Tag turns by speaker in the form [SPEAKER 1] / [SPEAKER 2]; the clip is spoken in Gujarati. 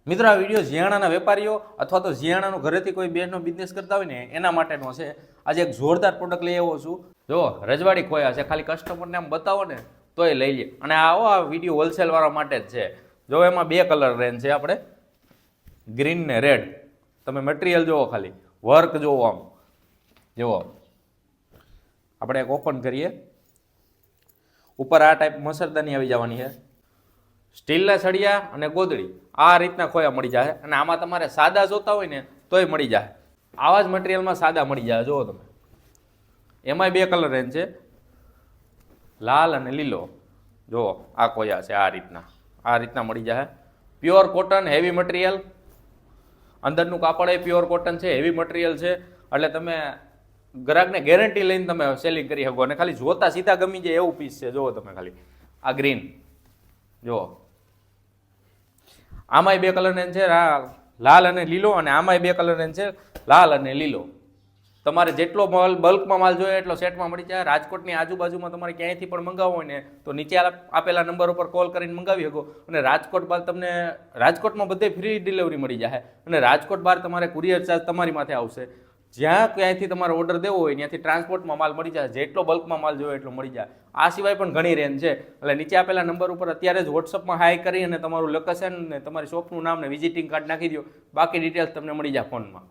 [SPEAKER 1] મિત્રો આ વિડીયો ઝિયાણાના વેપારીઓ અથવા તો ઝિયાણાનો ઘરેથી કોઈ બેનનો બિઝનેસ કરતા હોય ને એના માટેનો છે. આજે એક જોરદાર પ્રોડક્ટ લઈ આવ્યો છું. જો રજવાડી ખોયા છે, ખાલી કસ્ટમરને આમ બતાવો ને તોય લઈ લે. અને આ વિડીયો હોલસેલ વાળા માટે જ છે. જો એમાં બે કલર રેન્જ છે, આપણે ગ્રીન ને રેડ. તમે મટીરિયલ જોવો, ખાલી વર્ક જોવો, આમ જુઓ. આપણે એક ઓપન કરીએ, ઉપર આ ટાઈપ મસરદાની આવી જવાની છે. સ્ટીલના સળિયા અને ગોદડી આ રીતના ખોયા મળી જાય. અને આમાં તમારે સાદા જોતા હોય ને તોય મળી જાય. આવા જ મટીરિયલમાં સાદા મળી જાય. જુઓ તમે, એમાંય બે કલર રેન્જ છે, લાલ અને લીલો. જુઓ આ ખોયા છે, આ રીતના મળી જાય. Pure cotton, heavy material. અંદરનું કાપડ એ પ્યોર કોટન છે, હેવી મટીરિયલ છે. એટલે તમે ગ્રાહકને ગેરંટી લઈને તમે સેલિંગ કરી શકો. અને ખાલી જોતા સીધા ગમી જાય એવું પીસ છે. જુઓ તમે ખાલી આ ગ્રીન, જુઓ આમાંય બે કલર રેન્જ છે, લાલ અને લીલો. અને આમાંય બે કલર રેન્જ છે, લાલ અને લીલો. તમારે જેટલો માલ બલ્કમાં માલ જોઈએ એટલો સેટમાં મળી જાય. રાજકોટની આજુબાજુમાં તમારે ક્યાંયથી પણ મંગાવવો હોય ને તો નીચે આપેલા નંબર ઉપર કોલ કરીને મંગાવી શકો. અને રાજકોટ બહાર તમને રાજકોટમાં બધે ફ્રી ડિલિવરી મળી જાય. અને રાજકોટ બહાર તમારે કુરિયર ચાર્જ તમારી માથે આવશે. જ્યાં ક્યાંયથી તમારે ઓર્ડર દેવો હોય ત્યાંથી ટ્રાન્સપોર્ટમાં માલ મળી જાય. જેટલો બલ્કમાં માલ જોઈએ એટલો મળી જાય. આ સિવાય પણ ઘણી રેન્જ છે. એટલે નીચે આપેલા નંબર ઉપર અત્યારે જ વોટ્સઅપમાં હાઈ કરી અને તમારું લોકેશન ને તમારી શોપનું નામ ને વિઝિટિંગ કાર્ડ નાખી દો. બાકી ડિટેલ્સ તમને મળી જાય ફોનમાં.